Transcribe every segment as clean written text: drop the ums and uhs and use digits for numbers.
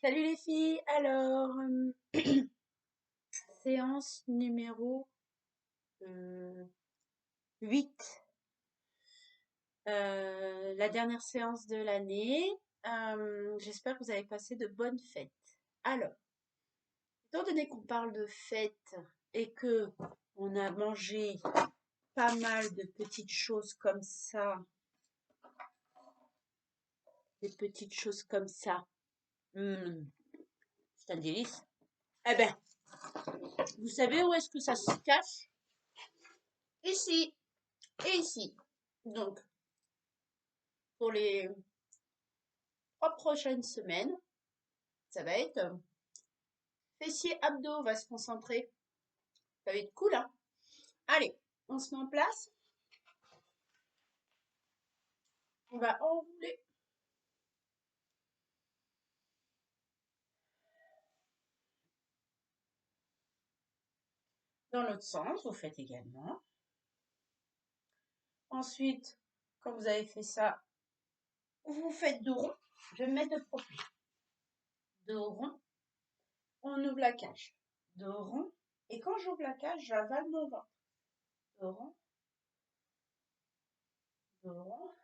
Salut les filles, alors séance numéro 8, la dernière séance de l'année. J'espère que vous avez passé de bonnes fêtes. Alors, étant donné qu'on parle de fêtes et que on a mangé pas mal de petites choses comme ça, des petites choses comme ça, c'est un délice. Eh ben, vous savez où est-ce que ça se cache? Ici et ici. Donc, pour les 3 prochaines semaines, ça va être fessier abdos, on va se concentrer. Ça va être cool, hein? Allez, on se met en place. On va enrouler dans l'autre sens, vous faites également. Ensuite, quand vous avez fait ça, vous faites dos rond. Je vais me mettre de profil. Dos rond, on ouvre la cage. Dos rond, et quand j'ouvre la cage, j'avale mon ventre. Dos rond, dos rond.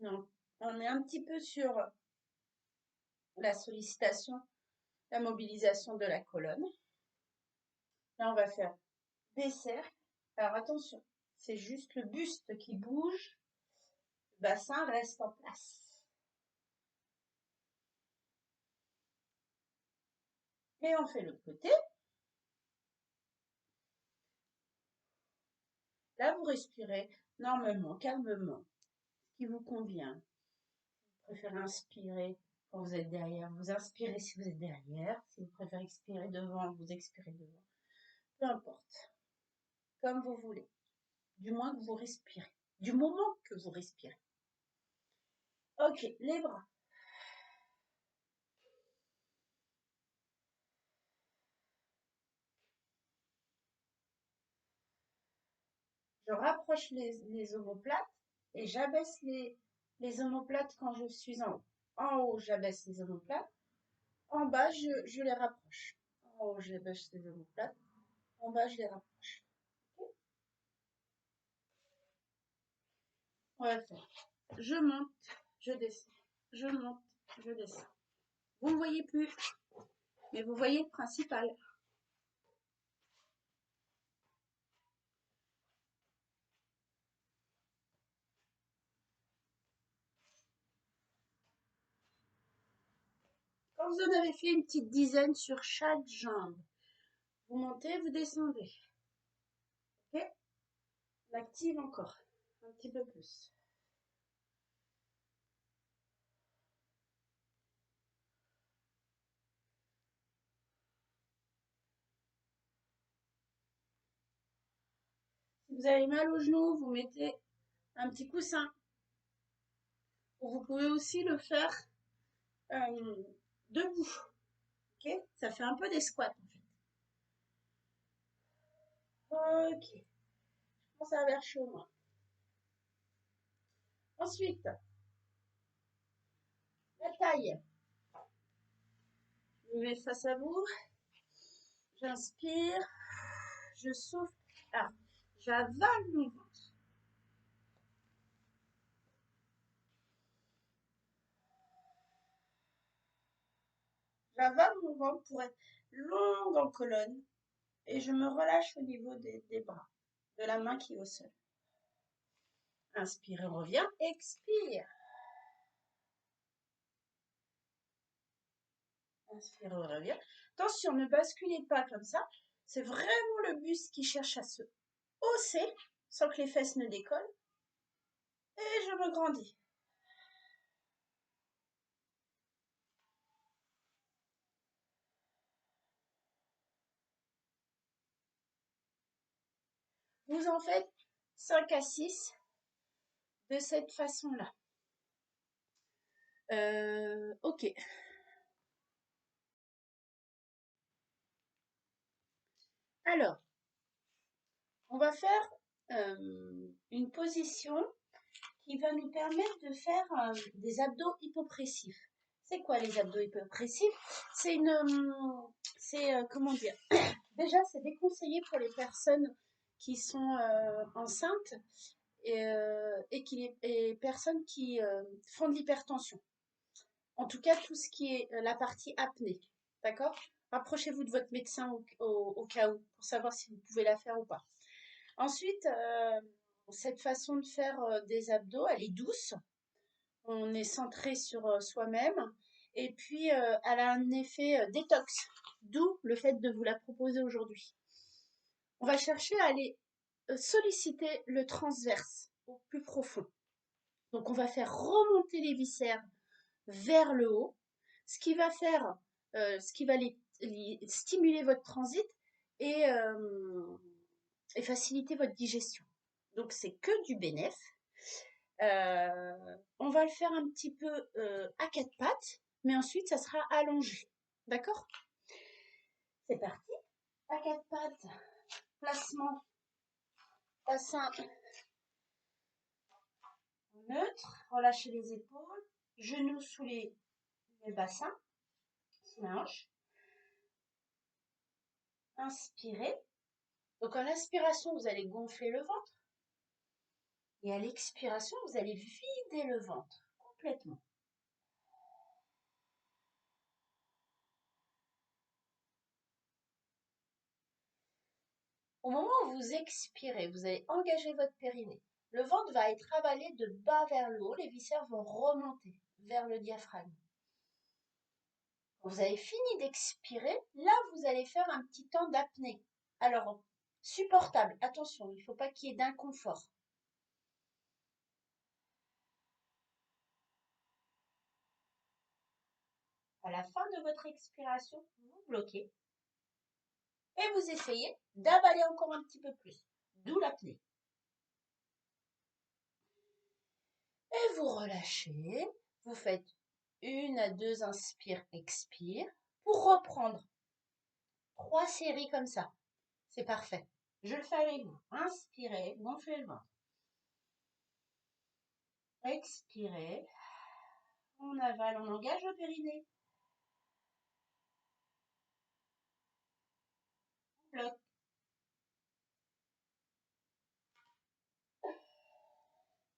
Non, on est un petit peu sur la sollicitation, la mobilisation de la colonne. Là, on va faire des cercles. Alors attention, c'est juste le buste qui bouge, le bassin reste en place. Et on fait l'autre côté. Là, vous respirez normalement, calmement, ce qui vous convient. Vous préférez inspirer quand vous êtes derrière, vous inspirez si vous êtes derrière. Si vous préférez expirer devant, vous expirez devant. Peu importe, comme vous voulez. Du moins que vous respirez. Du moment que vous respirez. Ok, les bras. Je rapproche les omoplates et j'abaisse les omoplates quand je suis en haut. En haut, j'abaisse les omoplates. En bas, je les rapproche. En haut, j'abaisse les omoplates. En bas, je les rapproche. Okay. On va faire. Je monte, je descends. Je monte, je descends. Vous ne voyez plus, mais vous voyez le principal. Quand vous en avez fait une petite dizaine sur chaque jambe, vous montez, vous descendez. Ok? On active encore un petit peu plus. Si vous avez mal au genou, vous mettez un petit coussin. Vous pouvez aussi le faire debout. Ok? Ça fait un peu des squats en fait. Ok. Je commence à avoir chaud moi. Ensuite, la taille. Je mets face à vous. J'inspire. Je souffle. Ah, j'avale mon ventre. J'avale mon ventre pour être longue en colonne et je me relâche au niveau des bras, de la main qui est au sol. Inspire et revient. Expire. Inspire et revient. Attention, ne basculez pas comme ça. C'est vraiment le buste qui cherche à se hausser sans que les fesses ne décollent. Et je me grandis. Vous en faites 5 à 6 de cette façon-là. Ok. Alors, on va faire une position qui va nous permettre de faire des abdos hypopressifs. C'est quoi les abdos hyperpressifs? Comment dire? Déjà, c'est déconseillé pour les personnes qui sont enceintes et personnes qui font de l'hypertension. En tout cas, tout ce qui est la partie apnée. D'accord? Rapprochez-vous de votre médecin au cas où pour savoir si vous pouvez la faire ou pas. Ensuite, cette façon de faire des abdos, elle est douce. On est centré sur soi-même. Et puis, elle a un effet détox. D'où le fait de vous la proposer aujourd'hui. On va chercher à aller solliciter le transverse au plus profond. Donc, on va faire remonter les viscères vers le haut, ce qui va stimuler votre transit et, euh, et faciliter votre digestion. Donc, c'est que du bénéf. On va le faire un petit peu à quatre pattes, mais ensuite, ça sera allongé. D'accord? C'est parti. À quatre pattes, placement, bassin neutre, relâchez les épaules, genoux sous les bassins, hanches. Inspirez. Donc, en inspiration, vous allez gonfler le ventre. Et à l'expiration, vous allez vider le ventre complètement. Au moment où vous expirez, vous allez engager votre périnée. Le ventre va être avalé de bas vers le haut, les viscères vont remonter vers le diaphragme. Quand vous avez fini d'expirer, là, vous allez faire un petit temps d'apnée. Alors, supportable, attention, il ne faut pas qu'il y ait d'inconfort. À la fin de votre expiration, vous bloquez et vous essayez d'avaler encore un petit peu plus, d'où l'apnée. Et vous relâchez, vous faites 1 à 2 inspire-expire pour reprendre 3 séries comme ça. C'est parfait. Je le fais avec vous. Inspirez, gonflez le ventre. Expirez, on avale, on engage le périnée. On bloque.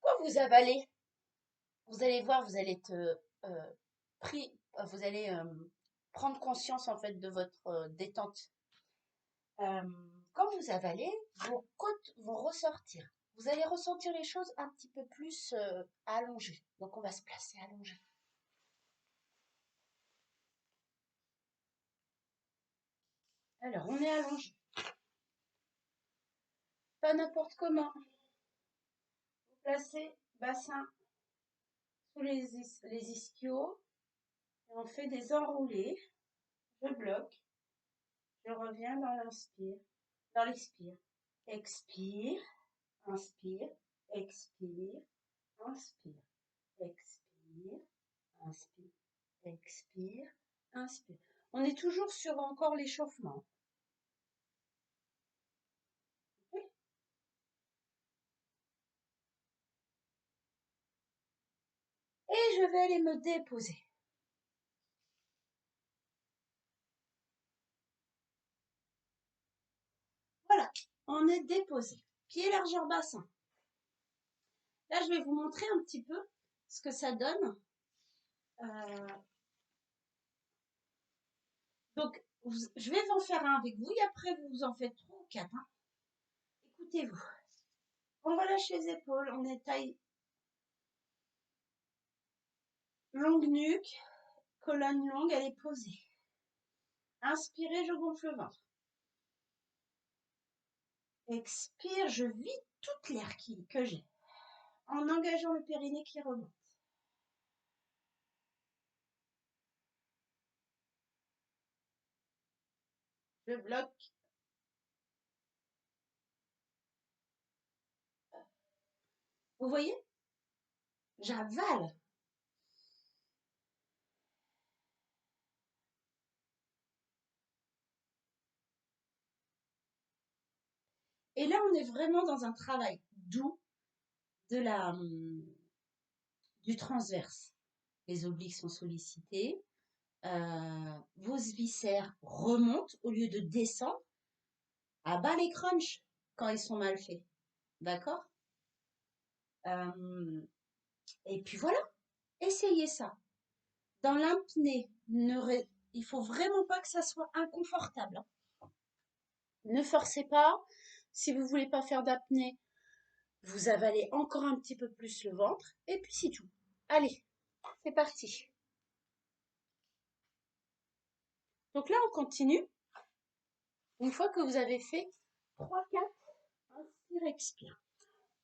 Quand vous avalez, vous allez voir, vous allez être pris, vous allez prendre conscience en fait de votre détente. Quand vous avalez, vos côtes vont ressortir. Vous allez ressentir les choses un petit peu plus allongées. Donc on va se placer allongé. Alors on est allongé. Pas n'importe comment. Vous placez bassin sous les ischios. Et on fait des enroulés. Je bloque. Je reviens dans l'inspire. Dans l'expire. Expire. Inspire. Expire. Inspire. Expire. Inspire. Expire. Inspire. On est toujours sur encore l'échauffement. Okay. Et je vais aller me déposer. Voilà, on est déposé. Pied largeur bassin. Là, je vais vous montrer un petit peu ce que ça donne. Donc, je vais en faire un avec vous et après, vous en faites 3 ou 4. Hein. Écoutez-vous. On relâche les épaules, on est taille longue nuque, colonne longue, elle est posée. Inspirez, je gonfle le ventre. Expire, je vide toute l'air que j'ai en engageant le périnée qui remonte. Je bloque. Vous voyez? J'avale. Et là, on est vraiment dans un travail doux de du transverse. les obliques sont sollicités, vos viscères remontent au lieu de descendre. À bas les crunchs quand ils sont mal faits. D'accord? Et puis voilà, essayez ça. Dans l'apnée, il faut vraiment pas que ça soit inconfortable, hein. Ne forcez pas. Si vous voulez pas faire d'apnée, vous avalez encore un petit peu plus le ventre. Et puis c'est tout. Allez, c'est parti. Donc là, on continue. Une fois que vous avez fait 3, 4, inspire, expire.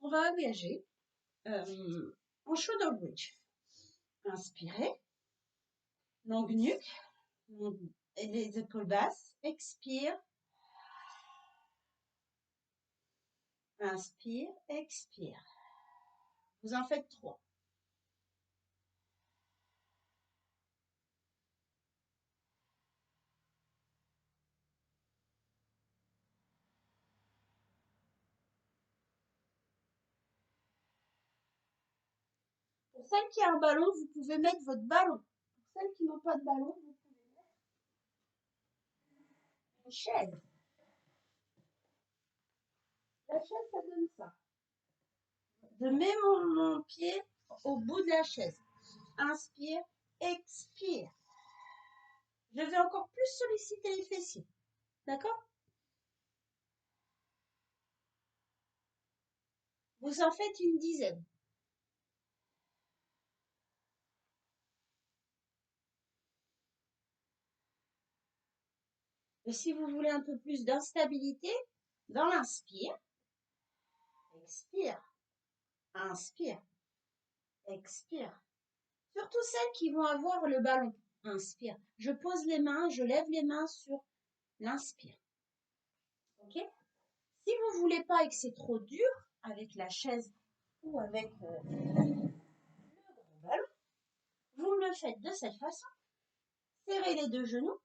On va engager en shoulder bridge. Inspirez, longue nuque, et les épaules basses. Expire. Inspire, expire. Vous en faites 3. Pour celles qui ont un ballon, vous pouvez mettre votre ballon. Pour celles qui n'ont pas de ballon, vous pouvez mettre une chaise. La chaise, ça donne ça. Je mets mon pied au bout de la chaise. Inspire, expire. Je vais encore plus solliciter les fessiers. D'accord? Vous en faites une dizaine. Et si vous voulez un peu plus d'instabilité, dans l'inspire, expire, inspire, expire. Surtout celles qui vont avoir le ballon. Inspire. Je pose les mains, je lève les mains sur l'inspire. Ok? Si vous voulez pas et que c'est trop dur, avec la chaise ou avec le gros ballon, vous me le faites de cette façon. Serrez les deux genoux.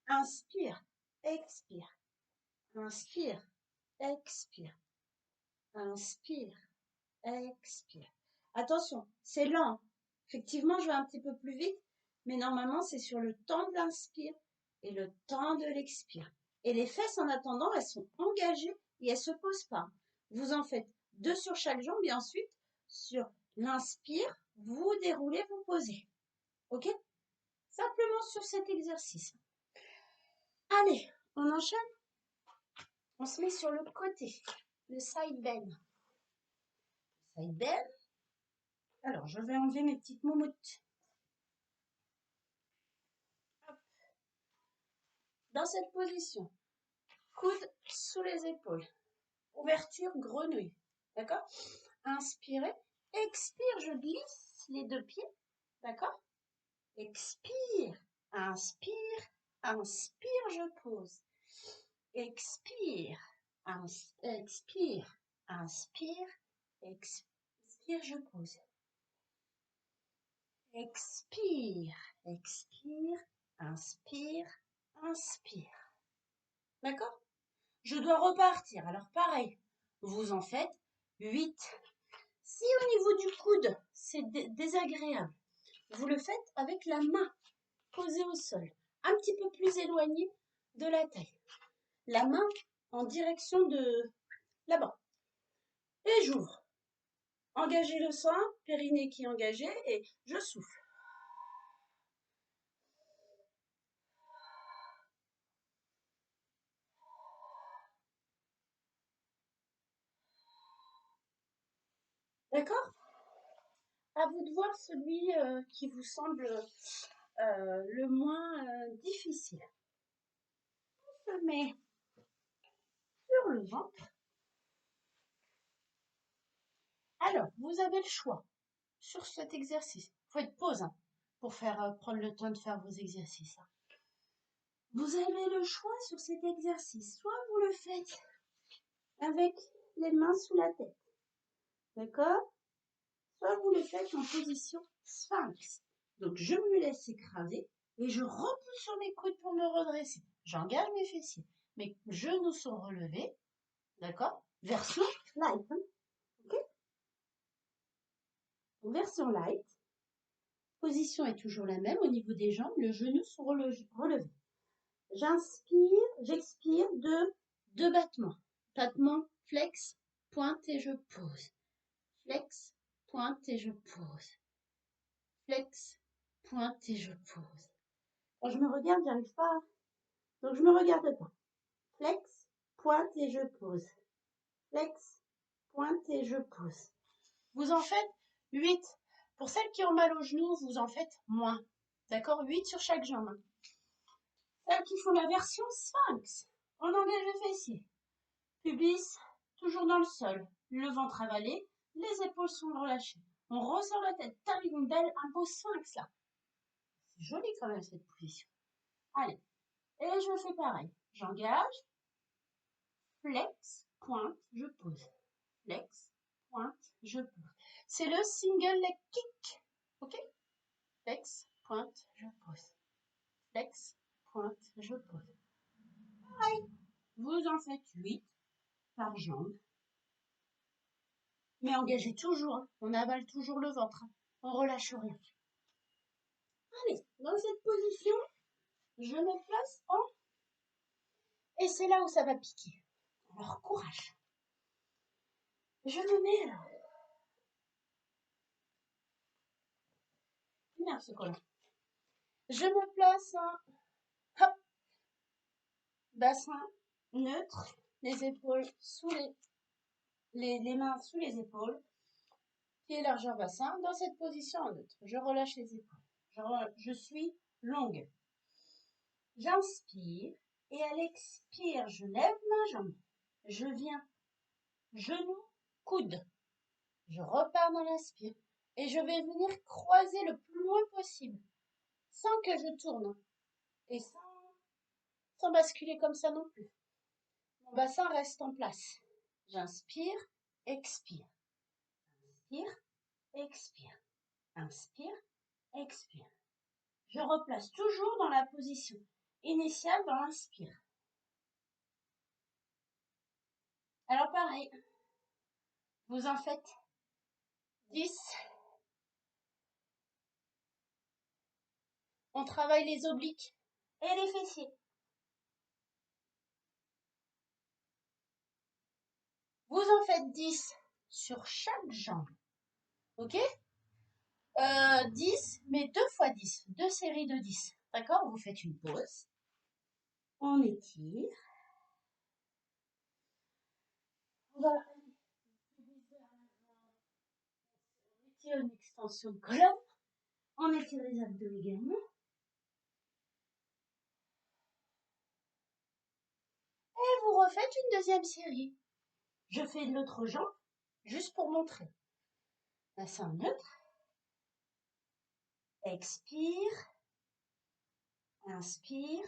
Inspire, expire. Inspire, expire. Inspire, expire. Attention, c'est lent. Effectivement, je vais un petit peu plus vite, mais normalement, c'est sur le temps de l'inspire et le temps de l'expire. Et les fesses, en attendant, elles sont engagées et elles ne se posent pas. Vous en faites 2 sur chaque jambe et ensuite, sur l'inspire, vous déroulez, vous posez. OK? Simplement sur cet exercice. Allez, on enchaîne. On se met sur le côté, le side bend. Side bend. Alors, je vais enlever mes petites moumoutes. Dans cette position, coude sous les épaules, ouverture grenouille, d'accord? Inspirez, expire, je glisse les 2 pieds, d'accord? Expire, inspire, inspire, je pose. Expire, expire, inspire, expire, je pose. Expire, expire, inspire, inspire. D'accord? Je dois repartir. Alors pareil, vous en faites 8. Si au niveau du coude, c'est désagréable, vous le faites avec la main posée au sol, un petit peu plus éloignée de la taille. La main en direction de là-bas. Et j'ouvre. Engagez le sein, périnée qui est engagé, et je souffle. D'accord? À vous de voir celui qui vous semble le moins difficile. On se met sur le ventre. Alors, vous avez le choix sur cet exercice. Il faut être pause hein, pour prendre le temps de faire vos exercices. Hein. Vous avez le choix sur cet exercice. Soit vous le faites avec les mains sous la tête. D'accord? Soit vous le faites en position sphinx. Donc, je me laisse écraser et je repousse sur mes coudes pour me redresser. J'engage mes fessiers. Mes genoux sont relevés. D'accord? Version light. Hein? Ok? Donc, version light. Position est toujours la même au niveau des jambes. Les genoux sont relevés. J'inspire, j'expire de 2 battements. Battement, flex, pointe et je pose. Flex, pointe et je pose. Flex, pointe et je pose. Quand je me regarde, j'arrive pas. Donc je me regarde pas. Flex, pointe et je pose. Flex, pointe et je pose. Vous en faites 8. Pour celles qui ont mal aux genoux, vous en faites moins. D'accord? 8 sur chaque jambe. Celles qui font la version sphinx, on engage le fessier. Pubis, toujours dans le sol. Le ventre avalé, les épaules sont relâchées. On ressort la tête. T'as une belle, un beau sphinx là. C'est joli quand même cette position. Allez. Et je fais pareil. J'engage. Flex, pointe, je pose. Flex, pointe, je pose. C'est le single leg kick. Ok? Flex, pointe, je pose. Flex, pointe, je pose. Pareil. Vous en faites 8 par jambe. Mais engagez toujours. Hein. On avale toujours le ventre. Hein. On relâche rien. Allez, dans cette position, je me place en... Et c'est là où ça va piquer. Alors, courage. Je me mets là. Bien ce collant. Je me place en... Hop. Bassin neutre. Les épaules sous les mains sous les épaules. Pied largeur bassin. Dans cette position en neutre. Je relâche les épaules. Je suis longue. J'inspire. Et à l'expire, je lève ma jambe. Je viens. Genou, coude. Je repars dans l'inspire. Et je vais venir croiser le plus loin possible. Sans que je tourne. Et sans basculer comme ça non plus. Mon bassin reste en place. J'inspire, expire. Inspire, expire. Inspire, expire. Je replace toujours dans la position initiale dans l'inspire. Alors pareil, vous en faites 10. On travaille les obliques et les fessiers. Vous en faites 10 sur chaque jambe. Ok? 10, mais 2 fois 10. 2 séries de 10. D'accord? Vous faites une pause. On étire. On va étire une extension de colonne. On étire les abdos également. Et vous refaites une deuxième série. Je fais de l'autre jambe, juste pour montrer. Bassin neutre. Expire. Inspire.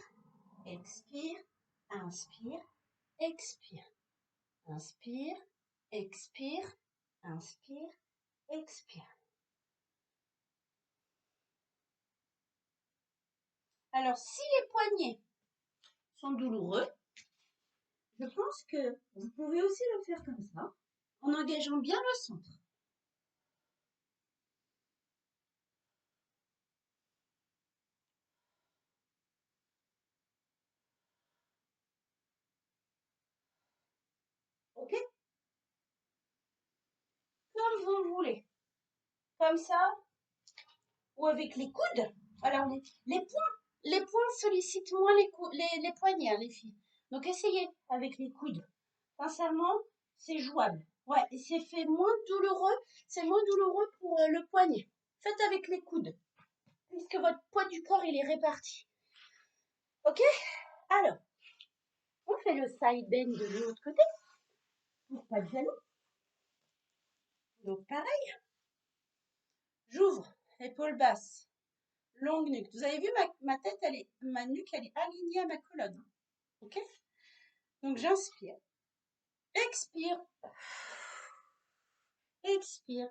Expire. Inspire. Expire. Inspire. Expire. Inspire. Expire. Alors, si les poignets sont douloureux, je pense que vous pouvez aussi le faire comme ça, en engageant bien le centre. Ok? Comme vous voulez. Comme ça, ou avec les coudes. Alors, les poings sollicitent moins les poignets, hein, les filles. Donc, essayez avec les coudes. Sincèrement, c'est jouable. Ouais, et c'est fait moins douloureux. C'est moins douloureux pour le poignet. Faites avec les coudes. Puisque votre poids du corps, il est réparti. Ok? Alors, on fait le side bend de l'autre côté. Pour pas de genoux. Donc, pareil. J'ouvre, épaule basse. Longue nuque. Vous avez vu, ma tête, ma nuque, elle est alignée à ma colonne. Ok? Donc, j'inspire. Expire. Expire.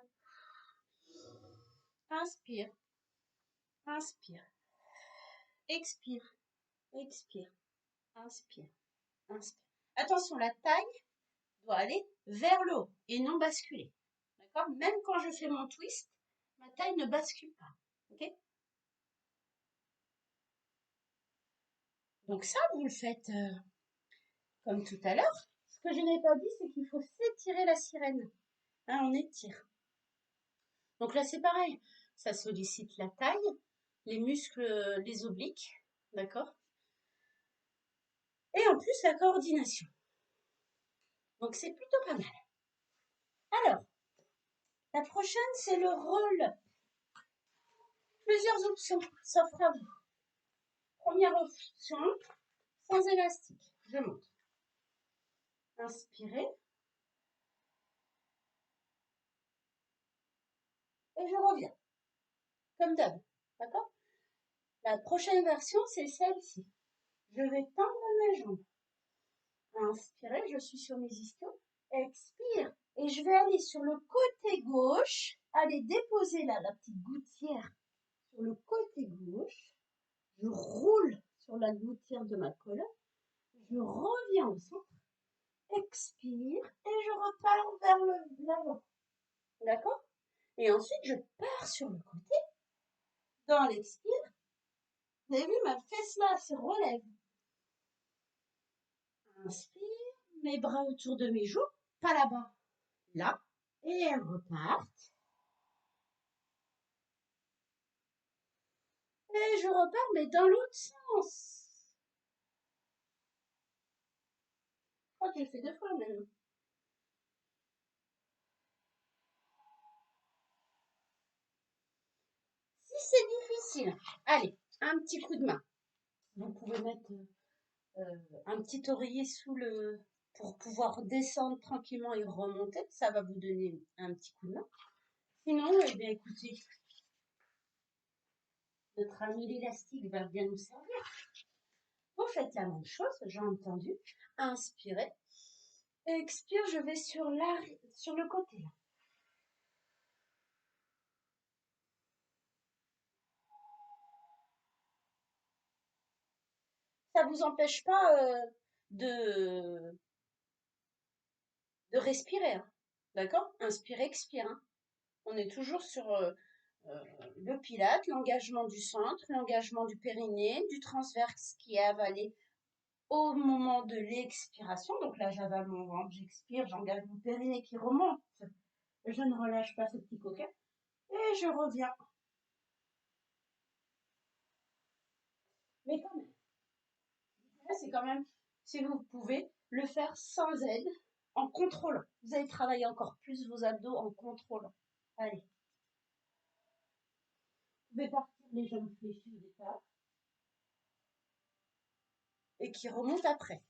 Inspire. Inspire. Expire. Expire. Inspire. Inspire. Attention, la taille doit aller vers le haut et non basculer. D'accord? Même quand je fais mon twist, Ma taille ne bascule pas. Ok? Donc ça, vous le faites comme tout à l'heure. Ce que je n'ai pas dit, c'est qu'il faut s'étirer la sirène. Hein, on étire. Donc là, c'est pareil. Ça sollicite la taille, les muscles, les obliques. D'accord? Et en plus, la coordination. Donc c'est plutôt pas mal. Alors, la prochaine, c'est le rôle. Plusieurs options s'offrent à vous. Première option, sans élastique. Je monte. Inspirez. Et je reviens. Comme d'hab. D'accord? La prochaine version, c'est celle-ci. Je vais tendre mes jambes. Inspirez, je suis sur mes ischios. Expire. Et je vais aller sur le côté gauche. Allez, déposer là la petite gouttière sur le côté gauche. Je roule sur la gouttière de ma colonne. Je reviens au centre. Expire. Et je repars vers l'avant. D'accord? Et ensuite, je pars sur le côté. Dans l'expire. Vous avez vu, ma fesse là se relève. Inspire. Mes bras autour de mes joues. Pas là-bas. Là. Et elles repartent. Et je repars, mais dans l'autre sens. Je crois que j'ai fait 2 fois même. Si c'est difficile, allez, un petit coup de main. Vous pouvez mettre un petit oreiller sous le... pour pouvoir descendre tranquillement et remonter. Ça va vous donner un petit coup de main. Sinon, eh bien, écoutez, notre ami l'élastique va bien nous servir. Vous faites la même chose, j'ai entendu. Inspirez. Expire, je vais sur le côté là. Ça vous empêche pas de respirer. Hein. D'accord? Inspire, expire. Hein. On est toujours sur le pilate, l'engagement du centre, l'engagement du périnée, du transverse qui est avalé au moment de l'expiration. Donc là, j'avale mon ventre, j'expire, j'engage mon périnée qui remonte. Je ne relâche pas ce petit coquin. Et je reviens. Mais quand même, là, c'est quand même, si vous pouvez, le faire sans aide, en contrôlant. Vous allez travailler encore plus vos abdos en contrôlant. Allez. Vous pouvez partir les jambes fléchies au départ. Et qui remontent après.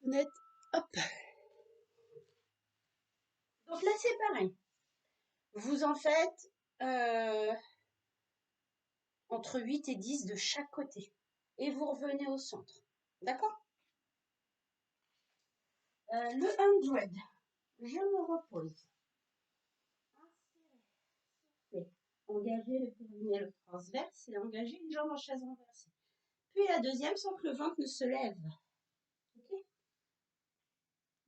Net, hop. Donc là, c'est pareil. Vous en faites entre 8 et 10 de chaque côté. Et vous revenez au centre. D'accord? Le 100. Je me repose. Inspirez. Engagez le périnée, le transverse et engagez une jambe en chaise renversée. Puis la deuxième sans que le ventre ne se lève. Okay?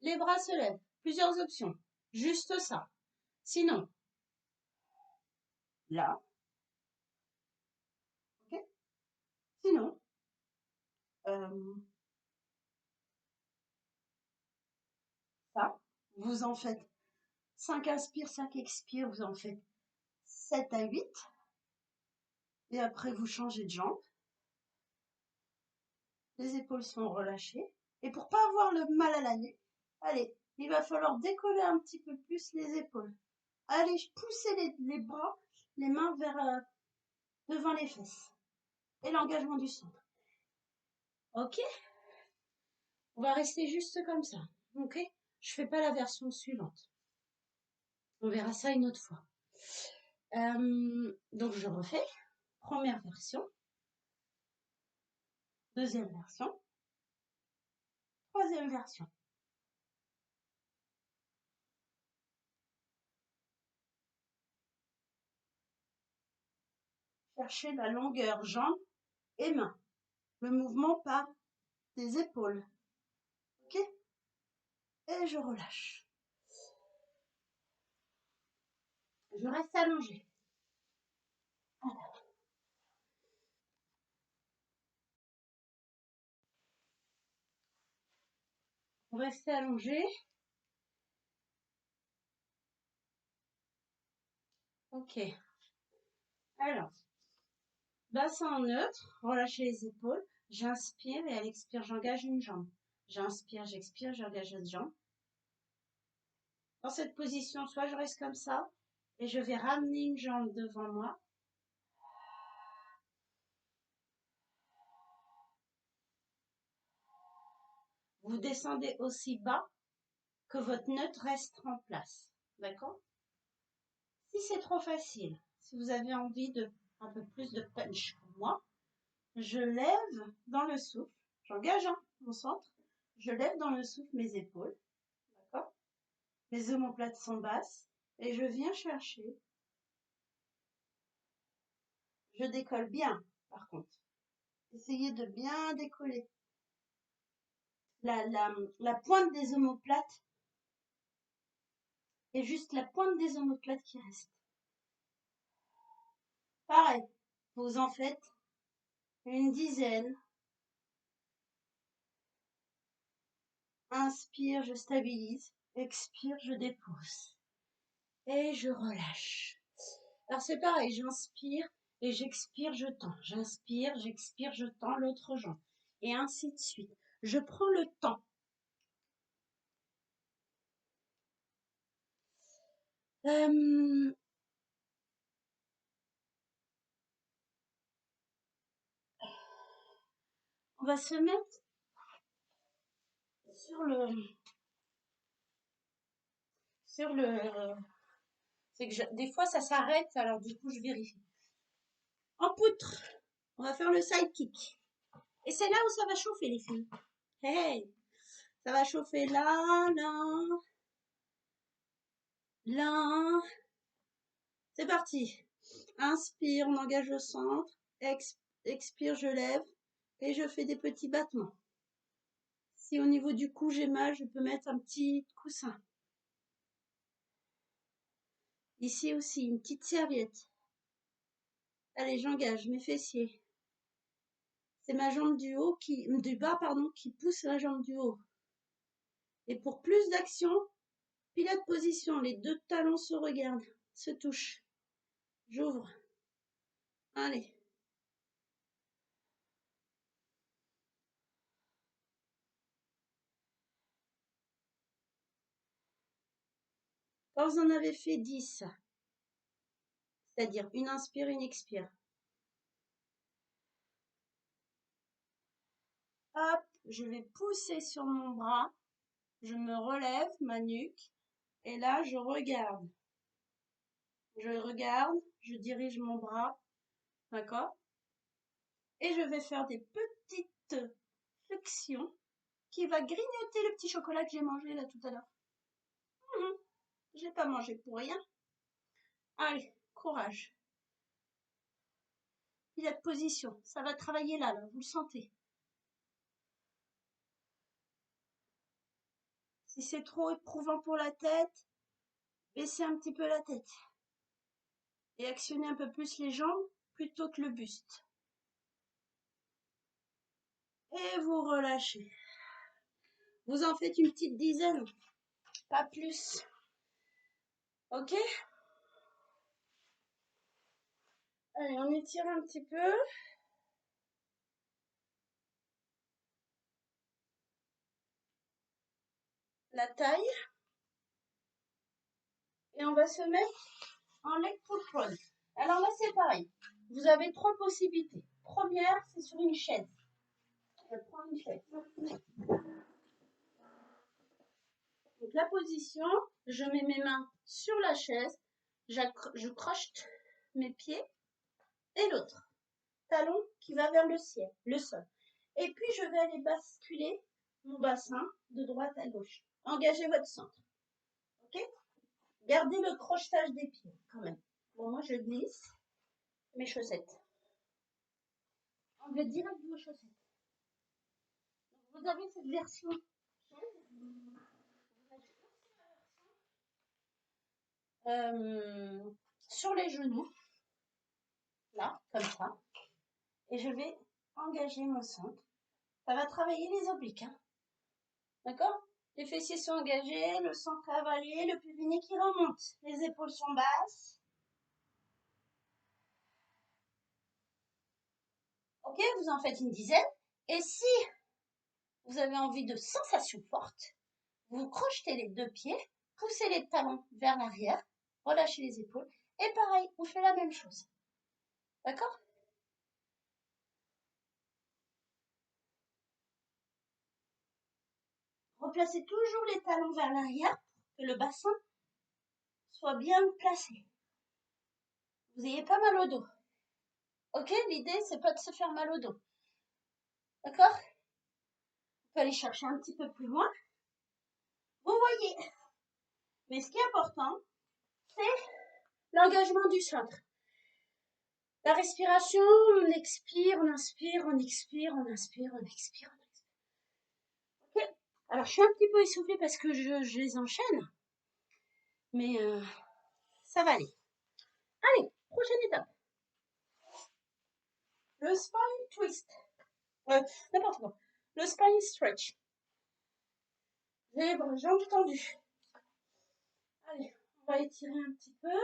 Les bras se lèvent. Plusieurs options. Juste ça. Sinon, là. Okay? Sinon, ça. Vous en faites 5 inspire, 5 expire. Vous en faites 7 à 8. Et après, vous changez de jambe. Les épaules sont relâchées. Et pour pas avoir le mal à la nuque, allez, il va falloir décoller un petit peu plus les épaules. Allez, poussez les bras, les mains vers devant les fesses. Et l'engagement du centre. Ok? On va rester juste comme ça. Ok? Je fais pas la version suivante. On verra ça une autre fois. Donc je refais. Première version. Deuxième version. Troisième version. Cherchez la longueur jambes et mains. Le mouvement part des épaules. Ok? Et je relâche. Je reste allongée. Vous restez allongé. Ok. Alors, bassin en neutre, relâchez les épaules. J'inspire et à l'expire, j'engage une jambe. J'inspire, j'expire, j'engage une jambe. Dans cette position, soit je reste comme ça et je vais ramener une jambe devant moi. Vous descendez aussi bas que votre neutre reste en place. D'accord? Si c'est trop facile, si vous avez envie de un peu plus de punch pour moi, je lève dans le souffle, j'engage mon centre, je lève dans le souffle mes épaules, d'accord? Mes omoplates sont basses et je viens chercher. Je décolle bien, par contre. Essayez de bien décoller. La pointe des omoplates et juste la pointe des omoplates qui reste. Pareil, vous en faites une dizaine. Inspire, je stabilise. Expire, je dépose. Et je relâche. Alors c'est pareil, j'inspire et j'expire, je tends. J'inspire, j'expire, je tends l'autre jambe. Et ainsi de suite. Je prends le temps. On va se mettre sur le... C'est que des fois ça s'arrête, alors du coup je vérifie. En poutre, on va faire le side kick. Et c'est là où ça va chauffer les filles. Hey, ça va chauffer là, là, là. C'est parti. Inspire, on engage le centre. Expire, je lève. Et je fais des petits battements. Si au niveau du cou j'ai mal, je peux mettre un petit coussin. Ici aussi, une petite serviette. Allez, j'engage mes fessiers. C'est ma jambe du bas, qui pousse la jambe du haut. Et pour plus d'action, pilote position. Les deux talons se regardent, se touchent. J'ouvre. Allez. Quand vous en avez fait 10, c'est-à-dire une inspire, une expire. Hop, je vais pousser sur mon bras. Je me relève, ma nuque. Et là, je regarde. Je regarde, je dirige mon bras. D'accord? Et je vais faire des petites flexions qui va grignoter le petit chocolat que j'ai mangé là tout à l'heure. J'ai pas mangé pour rien. Allez, courage. Il a de position. Ça va travailler là, vous le sentez. Si c'est trop éprouvant pour la tête, baissez un petit peu la tête. Et actionnez un peu plus les jambes plutôt que le buste. Et vous relâchez. Vous en faites une petite dizaine, pas plus. Ok? Allez, on étire un petit peu. La taille. Et on va se mettre en leg pull prone. Alors là, c'est pareil. Vous avez trois possibilités. Première, c'est sur une chaise. Je prends une chaise. Donc la position, je mets mes mains sur la chaise, je crochete mes pieds et l'autre talon qui va vers le ciel, le sol. Et puis je vais aller basculer mon bassin de droite à gauche. Engagez votre centre. Ok? Gardez le crochetage des pieds quand même. Bon, moi je glisse mes chaussettes. Enlevez direct vos chaussettes. Donc, vous avez cette version chaise. sur les genoux, là, comme ça. Et je vais engager mon centre. Ça va travailler les obliques, hein. D'accord? Les fessiers sont engagés, le centre cavalier, le périnée qui remonte. Les épaules sont basses. Ok, vous en faites une dizaine. Et si vous avez envie de sensations fortes, vous crochetez les deux pieds, poussez les talons vers l'arrière, relâchez les épaules. Et pareil, on fait la même chose. D'accord? Replacez toujours les talons vers l'arrière pour que le bassin soit bien placé. Vous n'ayez pas mal au dos. Ok? L'idée, c'est pas de se faire mal au dos. D'accord? On peut aller chercher un petit peu plus loin. Vous voyez. Mais ce qui est important, c'est l'engagement du centre. La respiration, on expire, on inspire, on expire, on inspire, on expire, on expire. Ok? Alors, je suis un petit peu essoufflée parce que je les enchaîne. Mais ça va aller. Allez, prochaine étape. Le spine twist. N'importe quoi. Le spine stretch. Les jambes tendues. Allez, on va étirer un petit peu.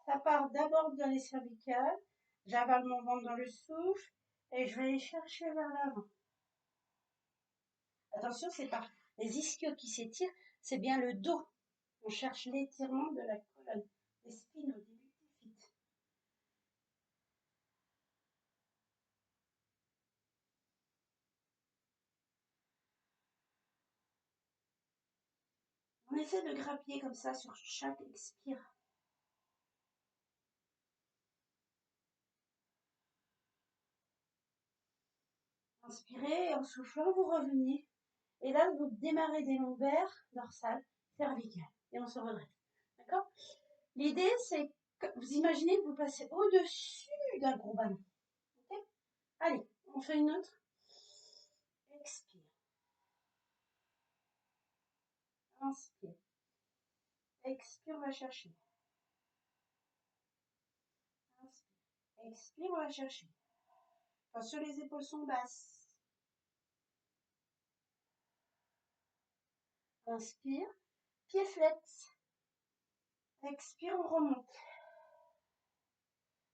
Ça part d'abord dans les cervicales. J'avale mon ventre dans le souffle et je vais aller chercher vers l'avant. Attention, c'est pas les ischios qui s'étirent, c'est bien le dos. On cherche l'étirement de la colonne, les spines au début du fit. On essaie de grappiller comme ça sur chaque expire. Inspirez et en soufflant, vous revenez. Et là, vous démarrez des lombaires, dorsales, cervicales. Et on se redresse. D'accord? L'idée, c'est que vous imaginez que vous passez au-dessus d'un gros ballon. Ok? Allez, on fait une autre. Expire. Inspire. Expire, on va chercher. Inspire. Expire, on va chercher. Attention, les épaules sont basses. Inspire. Pied flex. Expire, on remonte.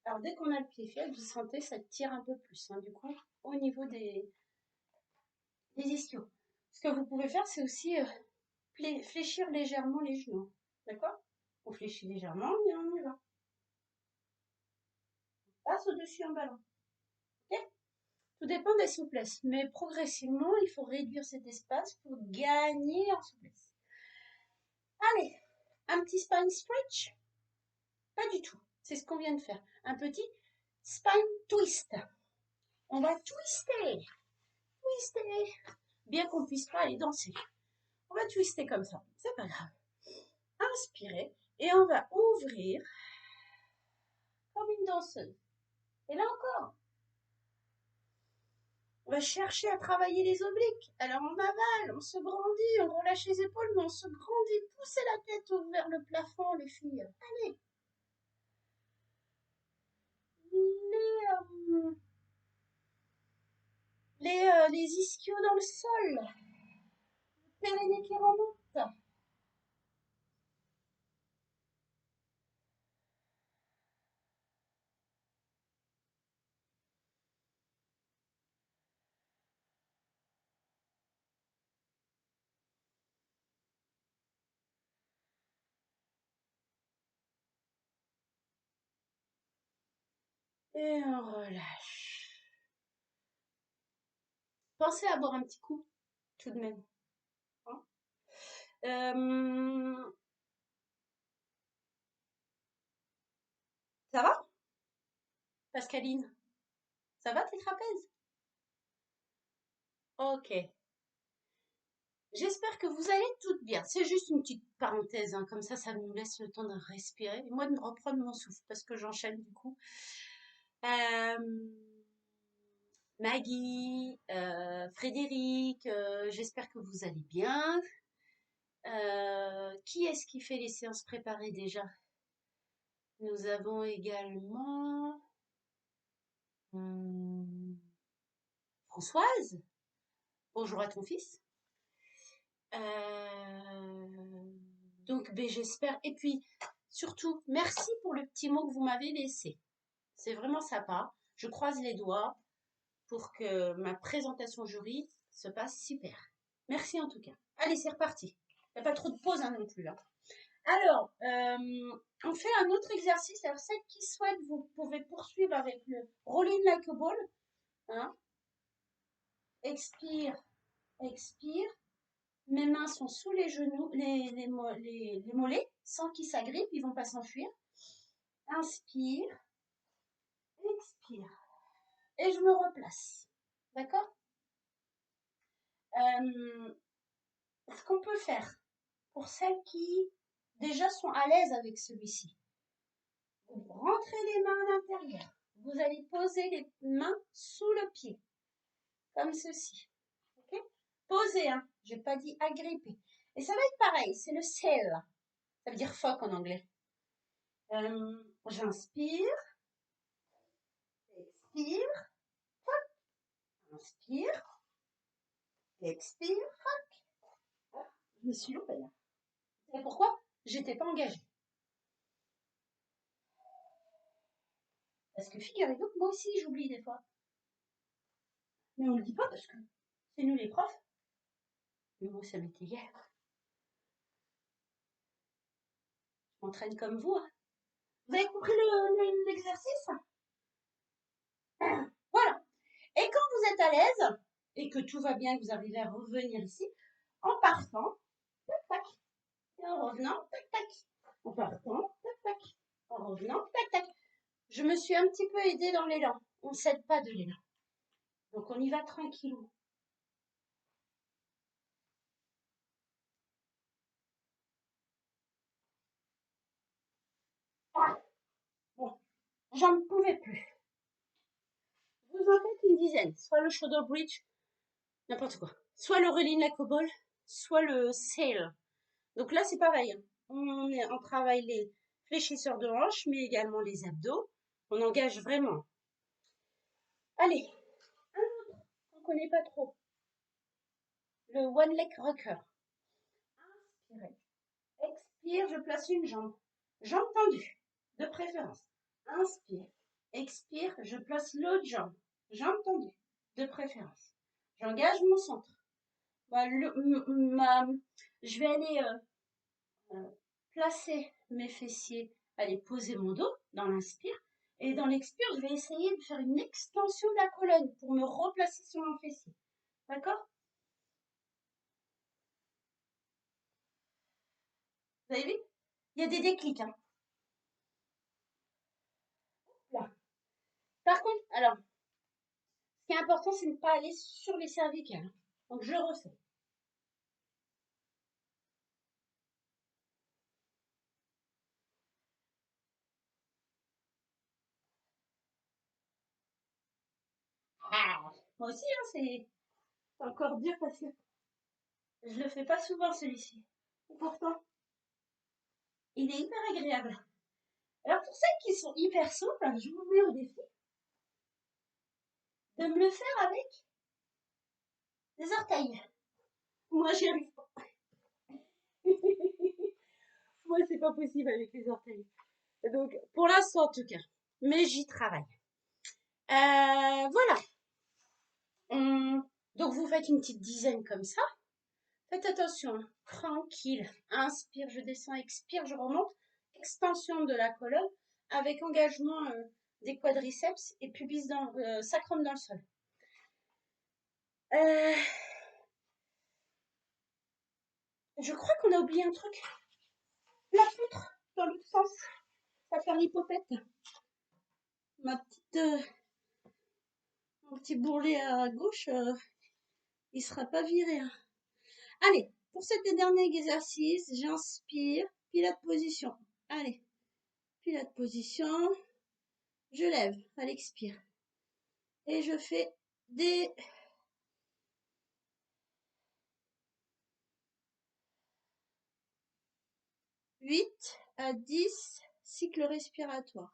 Alors, dès qu'on a le pied flex, vous sentez ça tire un peu plus. Hein, du coup, au niveau des ischios. Ce que vous pouvez faire, c'est aussi fléchir légèrement les genoux. D'accord? On fléchit légèrement et on y va. On passe au-dessus un ballon. Ok? Tout dépend des souplesses. Mais progressivement, il faut réduire cet espace pour gagner en souplesse. Allez, un petit spine stretch? Pas du tout. C'est ce qu'on vient de faire. Un petit spine twist. On va twister. Twister. Bien qu'on ne puisse pas aller danser. On va twister comme ça. C'est pas grave. Inspirez. Et on va ouvrir comme une danseuse. Et là encore, on va chercher à travailler les obliques. Alors on avale, on se grandit, on relâche les épaules, mais on se grandit. Poussez la tête vers le plafond, les filles. Allez. Les ischios dans le sol. Le périnée qui remonte. Et on relâche. Pensez à boire un petit coup, tout de même. Hein. Ça va, Pascaline? Ça va tes trapèzes? Ok. J'espère que vous allez toutes bien. C'est juste une petite parenthèse, hein. Comme ça nous laisse le temps de respirer. Et moi, de me reprendre mon souffle, parce que j'enchaîne du coup. Euh, Maggie, Frédéric, j'espère que vous allez bien. Qui est-ce qui fait les séances préparées déjà? Nous avons également hum, Françoise. Bonjour à ton fils. Donc, ben, j'espère. Et puis, surtout, merci pour le petit mot que vous m'avez laissé. C'est vraiment sympa. Je croise les doigts pour que ma présentation jury se passe super. Merci en tout cas. Allez, c'est reparti. Il n'y a pas trop de pause hein, non plus. Hein. Alors, on fait un autre exercice. Alors, celles qui souhaitent, vous pouvez poursuivre avec le Rolling Like a Ball. Hein. Expire, expire. Mes mains sont sous les genoux, les mollets, sans qu'ils s'agrippent, ils vont pas s'enfuir. Inspire, expire. Et je me replace. D'accord? Ce qu'on peut faire pour celles qui déjà sont à l'aise avec celui-ci, vous rentrez les mains à l'intérieur. Vous allez poser les mains sous le pied, comme ceci. Ok? Posez, hein. Je n'ai pas dit agripper. Et ça va être pareil, c'est le sail. Ça veut dire phoque en anglais. J'inspire, expire, inspire, expire, je me suis loupée là. Et pourquoi? J'étais pas engagée. Parce que figurez-vous que moi aussi j'oublie des fois. Mais on ne le dit pas parce que c'est nous les profs. Mais moi ça m'est égal. Je m'entraîne comme vous. Hein. Vous avez compris l'exercice? Voilà. Et quand vous êtes à l'aise et que tout va bien, que vous arrivez à revenir ici, en partant, tac, tac, et en revenant, tac, tac, en partant, tac, tac, en revenant, tac, tac. Je me suis un petit peu aidée dans l'élan. On ne cède pas de l'élan. Donc on y va tranquillou. Ah, bon, j'en pouvais plus. Vous en faites une dizaine. Soit le shoulder bridge, n'importe quoi. Soit le rolling like a ball, soit le sail. Donc là, c'est pareil. Hein. On travaille les fléchisseurs de hanches, mais également les abdos. On engage vraiment. Allez, un autre qu'on ne connaît pas trop. Le one leg rocker. Inspirez. Expire, je place une jambe. Jambe tendue, de préférence. Inspire. Expire, je place l'autre jambe. Jambe tendue, de préférence. J'engage mon centre. Bah, je vais aller placer mes fessiers, aller poser mon dos dans l'inspire. Et dans l'expire, je vais essayer de faire une extension de la colonne pour me replacer sur mon fessier. D'accord? Vous avez vu? Il y a des déclics. Hein. Là. Par contre, alors, ce qui est important, c'est de ne pas aller sur les cervicales. Donc, je refais. Ah, moi aussi, hein, c'est encore dur parce que je le fais pas souvent celui-ci. Pourtant, il est hyper agréable. Alors pour celles qui sont hyper souples, je vous mets au défi de me le faire avec des orteils. Moi, j'y arrive pas. Moi, c'est pas possible avec les orteils. Donc, pour l'instant, en tout cas. Mais j'y travaille. Voilà. Donc, vous faites une petite dizaine comme ça. Faites attention. Hein. Tranquille. Inspire, je descends. Expire, je remonte. Extension de la colonne avec engagement des quadriceps et pubis dans, sacrum dans le sol. Je crois qu'on a oublié un truc. La poutre dans l'autre sens. Ça fait l'hypopète. Ma petite, mon petit bourrelet à gauche, il sera pas viré. Hein. Allez, pour cet dernier exercice, j'inspire, pilote position. Allez, pilote position. Je lève à l'expire. Et je fais des... 8 à 10 cycles respiratoires.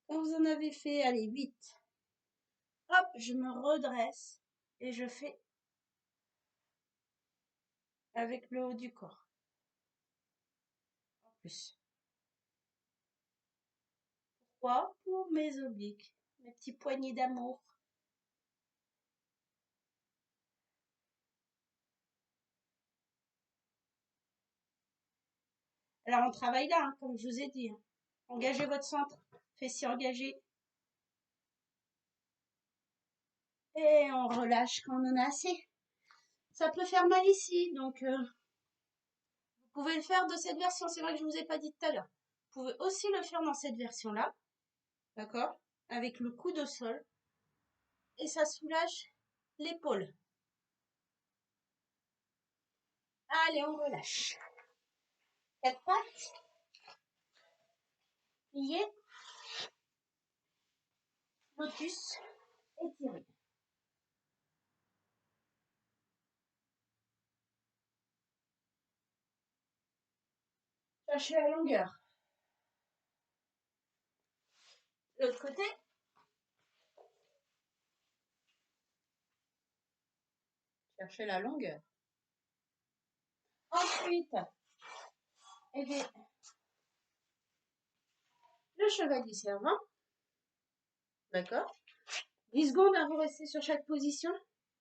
Quand vous en avez fait, allez, 8, hop, je me redresse et je fais avec le haut du corps. En plus. Pourquoi? Pour mes obliques, mes petits poignets d'amour. Alors on travaille là, hein, comme je vous ai dit. Hein. Engagez votre centre, fessiers engagés. Et on relâche quand on en a assez. Ça peut faire mal ici, donc vous pouvez le faire de cette version. C'est vrai que je ne vous ai pas dit tout à l'heure. Vous pouvez aussi le faire dans cette version-là, d'accord? Avec le coude au sol. Et ça soulage l'épaule. Allez, on relâche. 4 pattes. Plié. Lotus. Étiré. Cherchez la longueur. L'autre côté. Cherchez la longueur. Ensuite, aidez le chevalier servant. D'accord? 10 secondes à vous rester sur chaque position.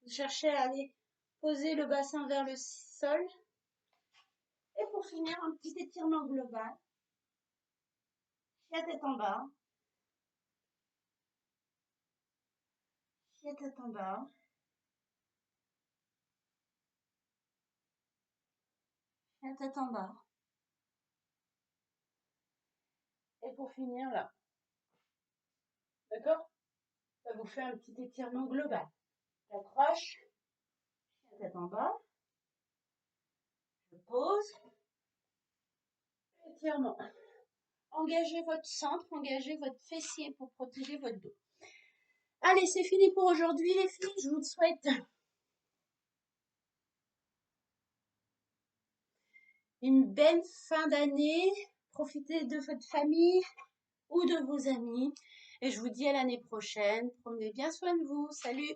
Vous cherchez à aller poser le bassin vers le sol. Et pour finir, un petit étirement global. La tête en bas. La tête en bas. La tête en bas. Et pour finir là. D'accord? Ça vous fait un petit étirement global. J'accroche. La tête en bas. Je pose. Étirement. Engagez votre centre, engagez votre fessier pour protéger votre dos. Allez, c'est fini pour aujourd'hui les filles. Je vous souhaite une belle fin d'année. Profitez de votre famille ou de vos amis. Et je vous dis à l'année prochaine. Prenez bien soin de vous. Salut!